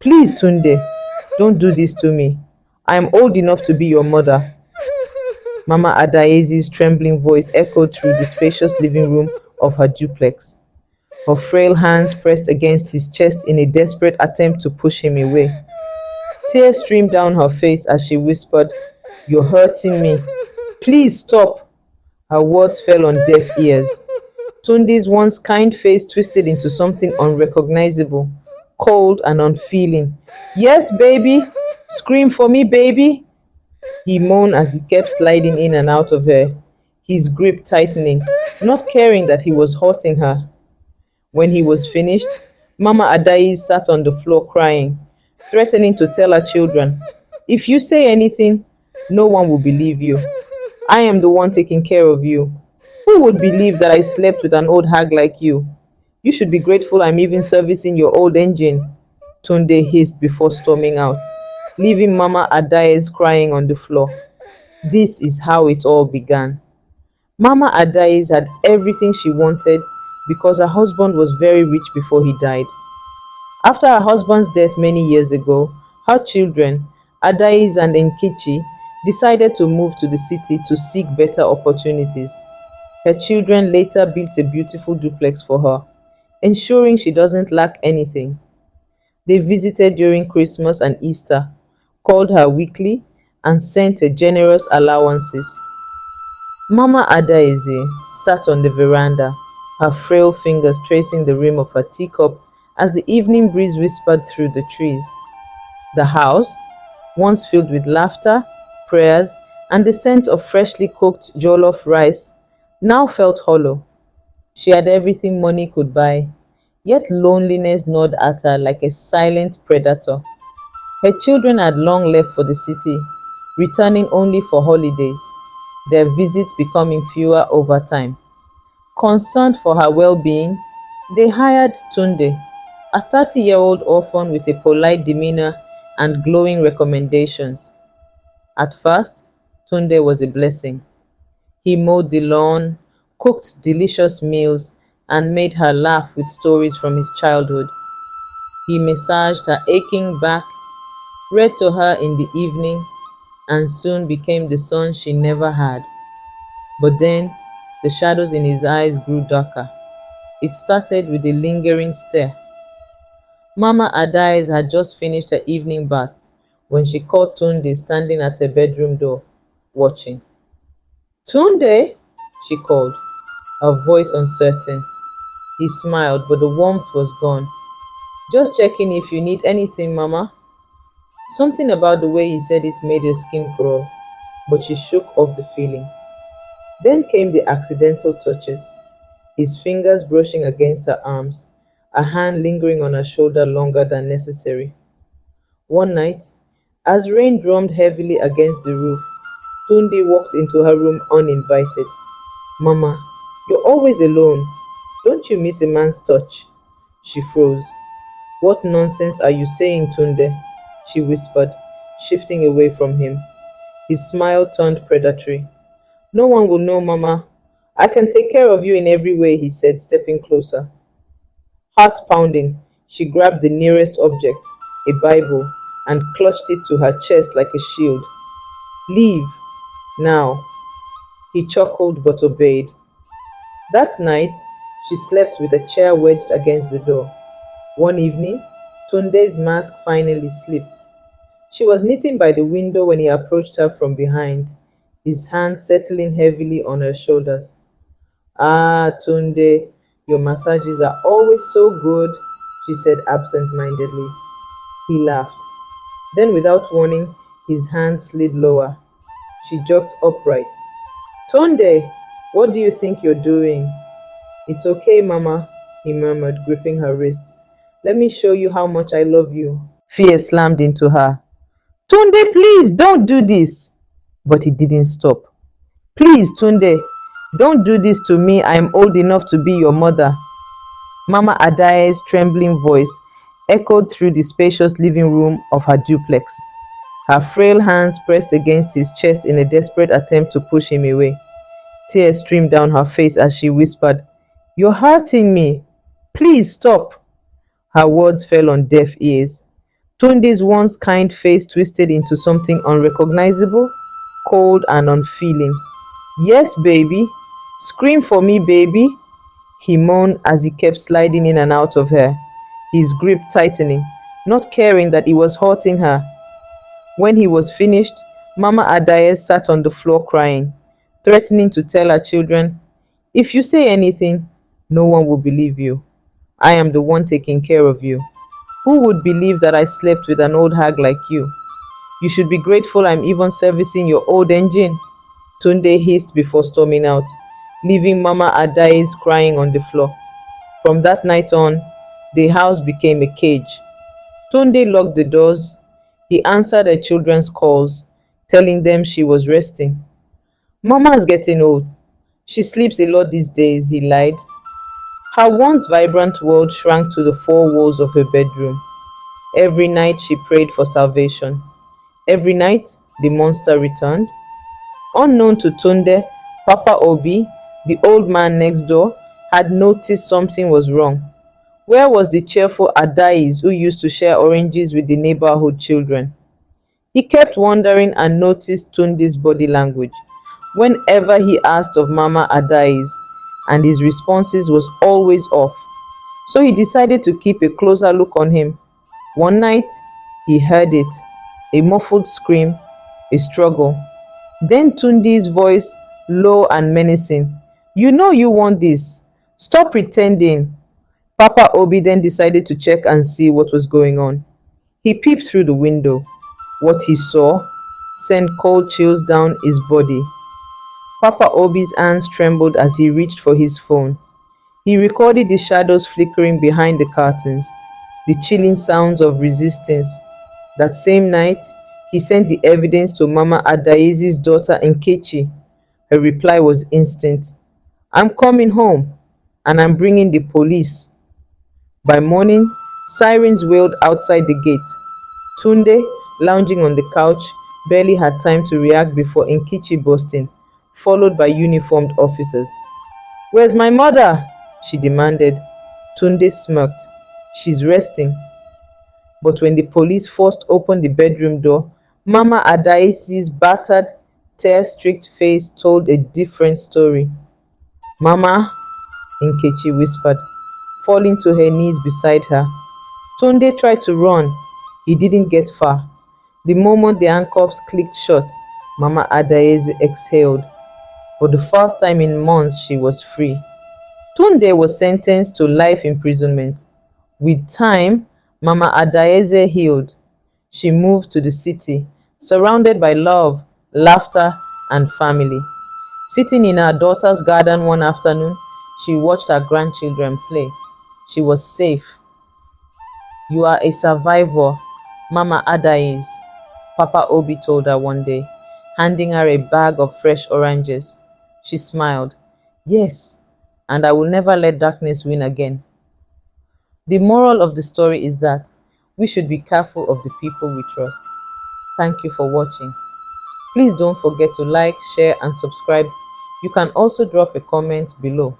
Please, Tunde, don't do this to me. I am old enough to be your mother. Mama Adaeze's trembling voice echoed through the spacious living room of her duplex. Her frail hands pressed against his chest in a desperate attempt to push him away. Tears streamed down her face as she whispered, "You're hurting me. Please stop." Her words fell on deaf ears. Tunde's once kind face twisted into something unrecognizable, cold and unfeeling. "Yes, baby. Scream for me, baby." He moaned as he kept sliding in and out of her, his grip tightening, not caring that he was hurting her. When he was finished, Mama Adaeze sat on the floor crying, threatening to tell her children, "If you say anything, no one will believe you. I am the one taking care of you. Who would believe that I slept with an old hag like you? You should be grateful I'm even servicing your old engine." Tunde hissed before storming out, leaving Mama Adaeze crying on the floor. This is how it all began. Mama Adaeze had everything she wanted because her husband was very rich before he died. After her husband's death many years ago, her children, Adaeze and Nkechi, decided to move to the city to seek better opportunities. Her children later built a beautiful duplex for her, ensuring she doesn't lack anything. They visited during Christmas and Easter, called her weekly, and sent her generous allowances. Mama Adaeze sat on the veranda, her frail fingers tracing the rim of her teacup as the evening breeze whispered through the trees. The house, once filled with laughter, prayers, and the scent of freshly cooked jollof rice, now felt hollow. She had everything money could buy, yet loneliness gnawed at her like a silent predator. Her children had long left for the city, returning only for holidays, their visits becoming fewer over time. Concerned for her well-being, they hired Tunde, a 30-year-old orphan with a polite demeanor and glowing recommendations. At first, Tunde was a blessing. He mowed the lawn, cooked delicious meals, and made her laugh with stories from his childhood. He massaged her aching back, read to her in the evenings, and soon became the son she never had. But then, the shadows in his eyes grew darker. It started with a lingering stare. Mama Adaeze had just finished her evening bath when she caught Tunde standing at her bedroom door, watching. "Tunde," she called, her voice uncertain. He smiled, but the warmth was gone. "Just checking if you need anything, Mama." Something about the way he said it made her skin crawl, but she shook off the feeling. Then came the accidental touches, his fingers brushing against her arms, a hand lingering on her shoulder longer than necessary. One night, as rain drummed heavily against the roof, Tunde walked into her room uninvited. "Mama, you're always alone. Don't you miss a man's touch?" She froze. "What nonsense are you saying, Tunde?" she whispered, shifting away from him. His smile turned predatory. "No one will know, Mama. I can take care of you in every way," he said, stepping closer. Heart pounding, she grabbed the nearest object, a Bible, and clutched it to her chest like a shield. "Leave, now." He chuckled but obeyed. That night, she slept with a chair wedged against the door. One evening, Tunde's mask finally slipped. She was knitting by the window when he approached her from behind, his hand settling heavily on her shoulders. "Ah, Tunde, your massages are always so good," she said absent-mindedly. He laughed. Then, without warning, his hand slid lower. She jerked upright. "Tunde, what do you think you're doing?" "It's okay, Mama," he murmured, gripping her wrists. "Let me show you how much I love you." Fear slammed into her. "Tunde, please, don't do this." But he didn't stop. "Please, Tunde, don't do this to me. I am old enough to be your mother." Mama Adaeze's trembling voice echoed through the spacious living room of her duplex. Her frail hands pressed against his chest in a desperate attempt to push him away. Tears streamed down her face as she whispered, "You're hurting me. Please stop." Her words fell on deaf ears. Tunde's once kind face twisted into something unrecognizable, cold and unfeeling. Yes, baby. Scream for me, baby. He moaned as he kept sliding in and out of her, his grip tightening, not caring that he was hurting her. When he was finished, Mama Adaeze sat on the floor crying, threatening to tell her children, "If you say anything, no one will believe you. I am the one taking care of you. Who would believe that I slept with an old hag like you? You should be grateful I'm even servicing your old engine." Tunde hissed before storming out, leaving Mama Adaeze crying on the floor. From that night on, the house became a cage. Tunde locked the doors. He answered her children's calls, telling them she was resting. "Mama's getting old. She sleeps a lot these days," he lied. Her once vibrant world shrank to the four walls of her bedroom. Every night she prayed for salvation. Every night the monster returned. Unknown to Tunde, Papa Obi, the old man next door, had noticed something was wrong. Where was the cheerful Adais who used to share oranges with the neighborhood children? He kept wondering and noticed Tunde's body language whenever he asked of Mama Adaise, and his responses was always off. So he decided to keep a closer look on him. One night, he heard it, a muffled scream, a struggle. Then Tunde's voice, low and menacing. "You know you want this. Stop pretending." Papa Obi then decided to check and see what was going on. He peeped through the window. What he saw sent cold chills down his body. Papa Obi's hands trembled as he reached for his phone. He recorded the shadows flickering behind the curtains, the chilling sounds of resistance. That same night, he sent the evidence to Mama Adaeze's daughter Nkechi. Her reply was instant. "I'm coming home, and I'm bringing the police." By morning, sirens wailed outside the gate. Tunde, lounging on the couch, barely had time to react before Nkechi burst in, followed by uniformed officers. "Where's my mother?" she demanded. Tunde smirked. "She's resting." But when the police forced open the bedroom door, Mama Adaese's battered, tear-streaked face told a different story. "Mama," Nkechi whispered, falling to her knees beside her. Tunde tried to run. He didn't get far. The moment the handcuffs clicked shut, Mama Adaeze exhaled. For the first time in months, she was free. Tunde was sentenced to life imprisonment. With time, Mama Adaeze healed. She moved to the city, surrounded by love, laughter, and family. Sitting in her daughter's garden one afternoon, she watched her grandchildren play. She was safe. "You are a survivor, Mama Adaeze," Papa Obi told her one day, handing her a bag of fresh oranges. She smiled. "Yes, and I will never let darkness win again." The moral of the story is that we should be careful of the people we trust. Thank you for watching. Please don't forget to like, share, and subscribe. You can also drop a comment below.